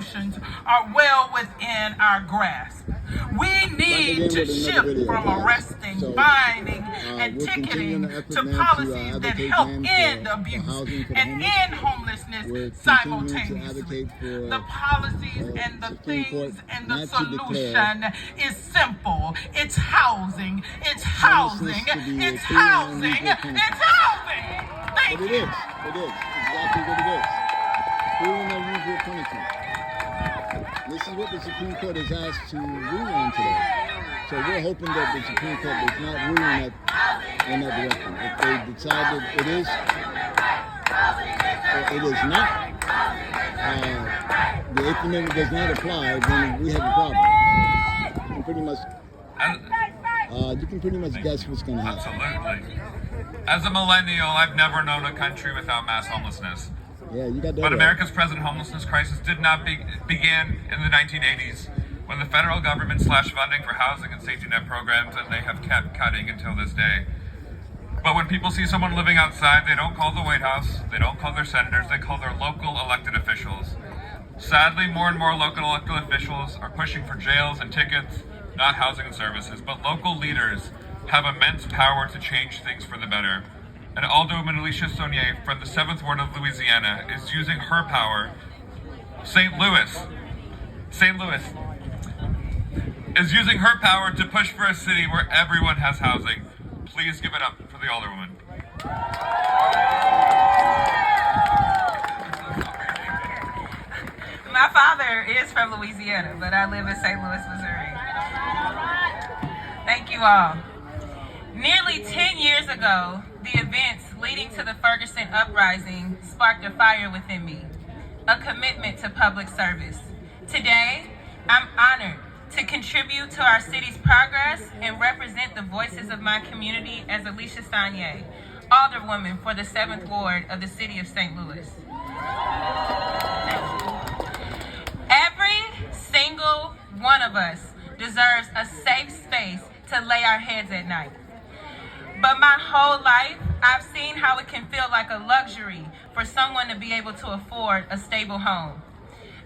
solutions are well within our grasp. We need to shift from arresting, finding, and ticketing to policies that help end abuse and end homelessness simultaneously. The policies and the things and the solution is simple. It's housing. It's housing. It's housing. It's housing. Thank you. It is. It is. Exactly what it is. Cruel and unusual punishment. This is what the Supreme Court is asked to rule on today. So we're hoping that the Supreme Court does not rule in that direction. If they decide that it is or it is not, the Eighth Amendment does not apply, then we have a problem. You can pretty much guess what's going to happen. Absolutely. As a millennial, I've never known a country without mass homelessness. Yeah, you got that. But America's present homelessness crisis did not begin in the 1980s when the federal government slashed funding for housing and safety net programs, and they have kept cutting until this day. But when people see someone living outside, they don't call the White House, they don't call their senators, they call their local elected officials. Sadly, more and more local elected officials are pushing for jails and tickets, not housing and services, but local leaders have immense power to change things for the better. And Alderwoman Alicia Saunier from the 7th Ward of Louisiana is using her power. St. Louis is using her power to push for a city where everyone has housing. Please give it up for the Alderwoman. My father is from Louisiana, but I live in St. Louis, Missouri. Thank you all. Nearly 10 years ago, the events leading to the Ferguson uprising sparked a fire within me, a commitment to public service. Today, I'm honored to contribute to our city's progress and represent the voices of my community as Alicia Saunier, Alderwoman for the 7th Ward of the City of St. Louis. Every single one of us deserves a safe space to lay our heads at night. But my whole life, I've seen how it can feel like a luxury for someone to be able to afford a stable home.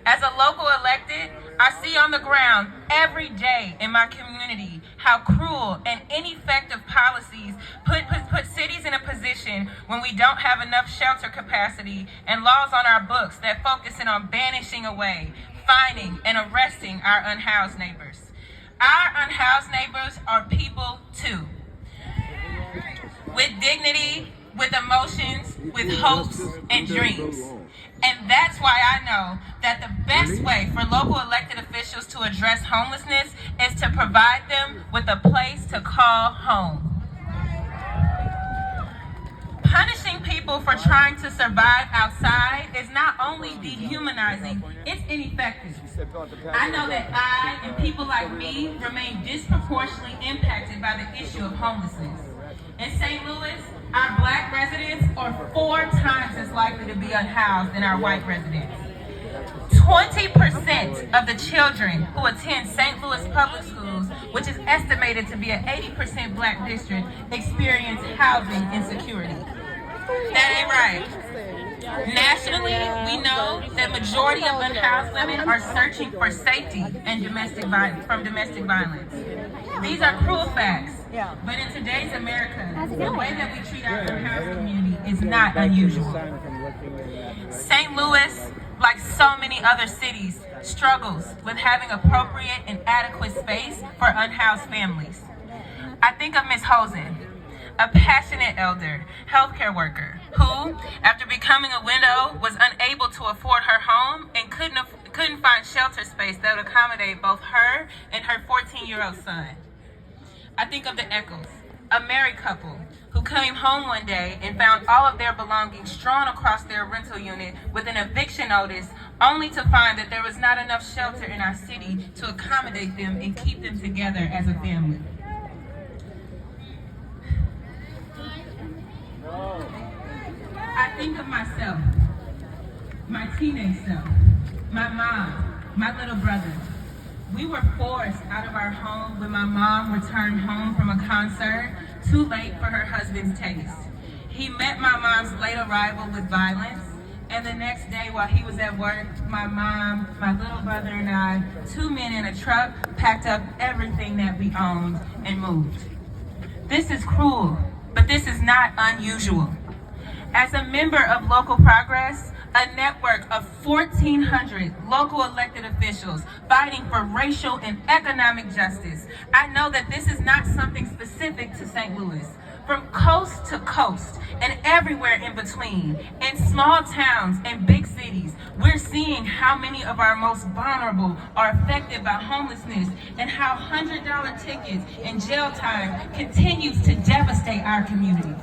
As a local elected, I see on the ground every day in my community how cruel and ineffective policies put cities in a position when we don't have enough shelter capacity and laws on our books that focus in on banishing away, finding, and arresting our unhoused neighbors. Our unhoused neighbors are people too. With dignity, with emotions, with hopes and dreams. And that's why I know that the best way for local elected officials to address homelessness is to provide them with a place to call home. Punishing people for trying to survive outside is not only dehumanizing, it's ineffective. I know that I and people like me remain disproportionately impacted by the issue of homelessness. In St. Louis, our Black residents are 4 times as likely to be unhoused than our white residents. 20% of the children who attend St. Louis public schools, which is estimated to be an 80% Black district, experience housing insecurity. That ain't right. Nationally, we know that majority of unhoused women are searching for safety and from domestic violence. These are cruel facts, but in today's America, the way that we treat our unhoused community is not unusual. St. Louis, like so many other cities, struggles with having appropriate and adequate space for unhoused families. I think of Ms. Hosen, a passionate elder, healthcare worker, who, after becoming a widow, was unable to afford her home and couldn't find shelter space that would accommodate both her and her 14-year-old son. I think of the Eccles, a married couple who came home one day and found all of their belongings strewn across their rental unit with an eviction notice, only to find that there was not enough shelter in our city to accommodate them and keep them together as a family. I think of myself, my teenage self, my mom, my little brother. We were forced out of our home when my mom returned home from a concert too late for her husband's taste. He met my mom's late arrival with violence And the next day while he was at work, my mom, my little brother and I, 2 men in a truck, packed up everything that we owned and moved. This is cruel, but this is not unusual. As a member of Local Progress, a network of 1,400 local elected officials fighting for racial and economic justice, I know that this is not something specific to St. Louis. From coast to coast and everywhere in between, in small towns and big cities, we're seeing how many of our most vulnerable are affected by homelessness and how $100 tickets and jail time continues to devastate our communities.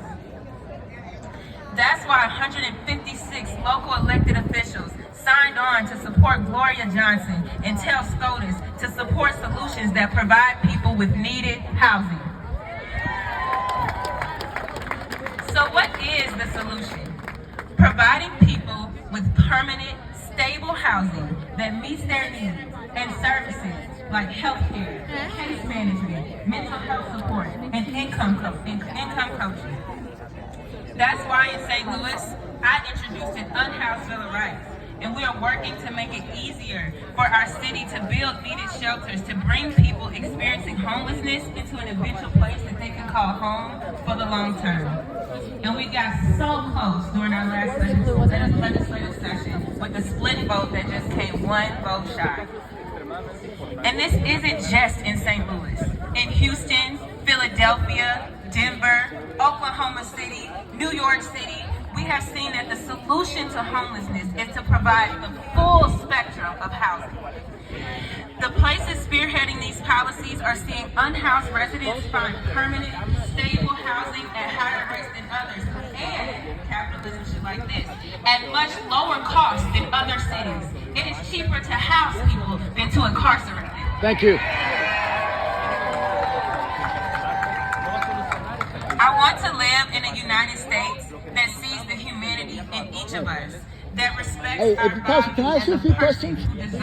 That's why 156 local elected officials signed on to support Gloria Johnson and tell SCOTUS to support solutions that provide people with needed housing. So what is the solution? Providing people with permanent, stable housing that meets their needs and services like healthcare, case management, mental health support, and income coaching. That's why in St. Louis, I introduced an unhoused Bill of Rights, and we are working to make it easier for our city to build needed shelters to bring people experiencing homelessness into an eventual place that they can call home for the long term. And we got so close during our last legislative session with the split vote that just came 1 vote shy. And this isn't just in St. Louis. In Houston, Philadelphia, Denver, Oklahoma City, New York City, we have seen that the solution to homelessness is to provide the full spectrum of housing. The places spearheading these policies are seeing unhoused residents find permanent, stable housing at higher rates than others, and capitalism should like this, at much lower cost than other cities. It is cheaper to house people than to incarcerate them. Thank you. I want to live in a United States that sees the humanity in each of us, that respects our Pastor, can I ask you a few questions?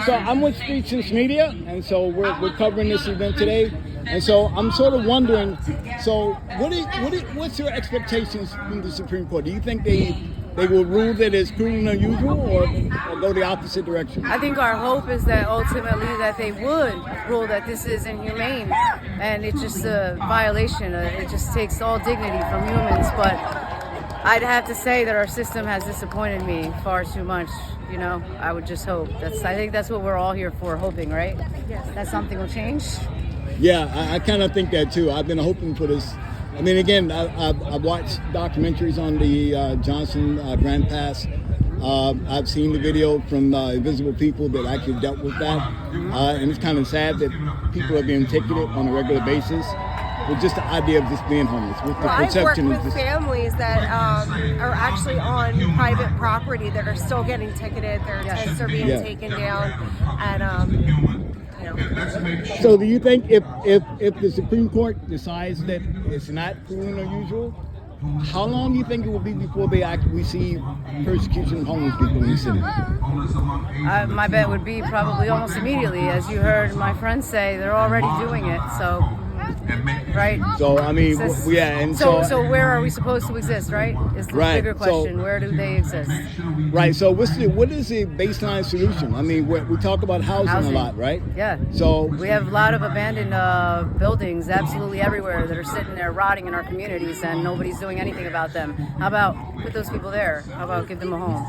So I'm with Street News Media, and so we're covering this event today. And so I'm sort of wondering, so what's your expectations from the Supreme Court? Do you think they will rule that it's cruel and unusual, or go the opposite direction? I think our hope is that ultimately that they would rule that this is inhumane, and it's just a violation. It just takes all dignity from humans. But I'd have to say that our system has disappointed me far too much. You know, I would just hope. I think that's what we're all here for, hoping, right? Yes. That something will change. Yeah, I kind of think that too. I've been hoping for this. I mean, again, I've watched documentaries on the Johnson Grand Pass. I've seen the video from Invisible People that actually dealt with that. And it's kind of sad that people are being ticketed on a regular basis with just the idea of just being homeless. With the perception I've worked with families that are actually on private property that are still getting ticketed. Their tents are being taken down. And so do you think if the Supreme Court decides that it's not cruel and unusual, how long do you think it will be before we see persecution of homeless people in the city? My bet would be probably almost immediately. As you heard my friends say, they're already doing it. So, right? So, I mean, So where are we supposed to exist, right? Is the bigger question. Where do they exist? Right. So what is the baseline solution? I mean, we talk about housing a lot, right? Yeah. So we have a lot of abandoned buildings absolutely everywhere that are sitting there rotting in our communities, and nobody's doing anything about them. How about put those people there? How about give them a home?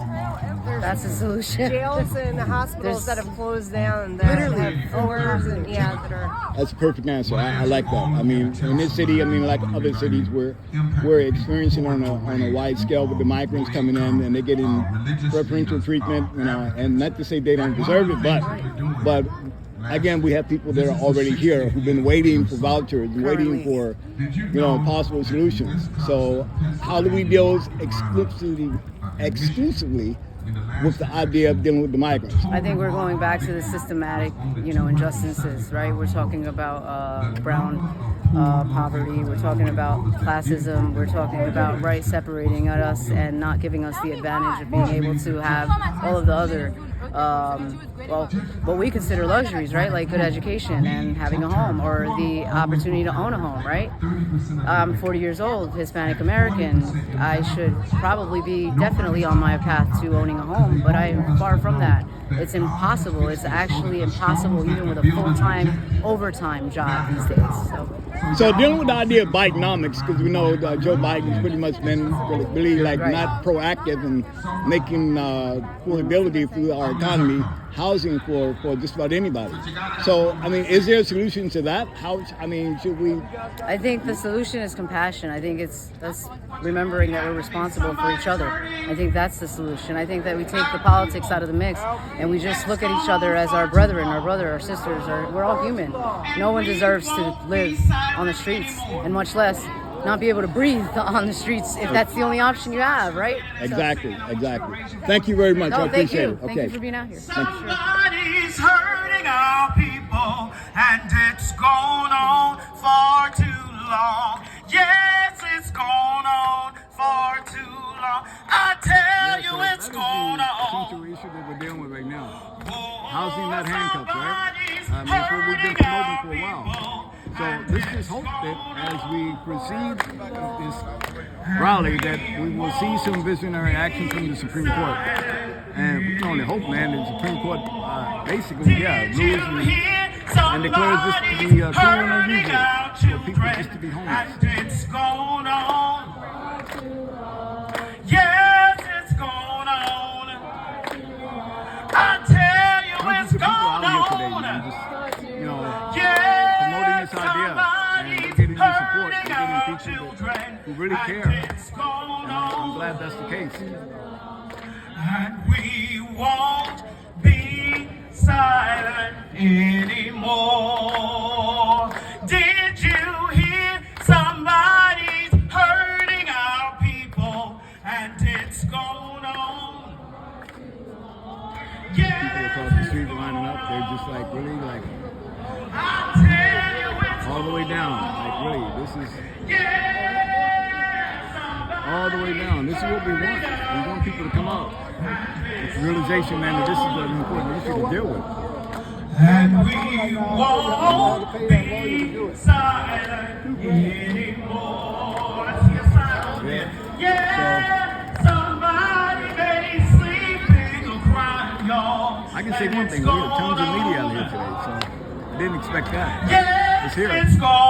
That's the solution. Jails and hospitals that have closed down. That literally. have floors and that are. That's a perfect answer. I like that. I mean, in this city, like other cities, we're experiencing on a wide scale with the migrants coming in, and they're getting preferential treatment, and not to say they don't deserve it, but again, we have people that are already here who've been waiting for vouchers, waiting for, possible solutions. So how do we deal exclusively with the idea of dealing with the migrants? I think we're going back to the systematic, injustices, right? We're talking about brown poverty. We're talking about classism. We're talking about rights separating us and not giving us the advantage of being able to have all of the other well, what we consider luxuries, right? Like good education and having a home, or the opportunity to own a home, right? I'm 40 years old, Hispanic American. I should probably be definitely on my path to owning a home, but I am far from that. It's impossible. It's actually impossible even with a full-time overtime job these days. So dealing with the idea of Bidenomics, because we know Joe Biden's pretty much been really like not proactive in making affordability through our economy, housing for just about anybody. So, I mean, is there a solution to that? Should we? I think the solution is compassion. I think it's us remembering that we're responsible for each other. I think that's the solution. I think that we take the politics out of the mix and we just look at each other as our brethren, our sisters. We're all human. No one deserves to live on the streets, and much less not be able to breathe on the streets if that's the only option you have, right? Exactly. Thank you very much. I appreciate it. Thank you for being out here. Somebody's hurting our people, and it's gone on far too long. Yes, it's gone on far too long. I tell you, it's gone on. Social issue that we're dealing with right now. Housing, not handcuffs, right? That's what we've been promoting for a while. So let's just hope that as we proceed this rally that we will see some visionary action from the Supreme Court. And we can only hope, man, that the Supreme Court basically, rules and declares this to be cruel and unusual for people just to be homeless. It's gone on. Yes, it's gone on. I tell you, it's gone on. Today, man, Yeah. promoting this idea and getting your support, and getting people who really care. And I'm glad that's the case. And we won't be silent anymore. Did you hear? Somebody's hurting our people, and it's going on. People across the street lining up, they're just like really like I tell you, it's all the way down. Like really, this is all the way down. This is what we want. We want people to come out with the realization, man, that this is an important issue to deal with. and we won't be silent anymore. Let's see a silent. Yeah, somebody may sleeping or crying, y'all. I can say one thing, we have tons of media out here today, so I didn't expect that. Yeah, It's here. it's gone.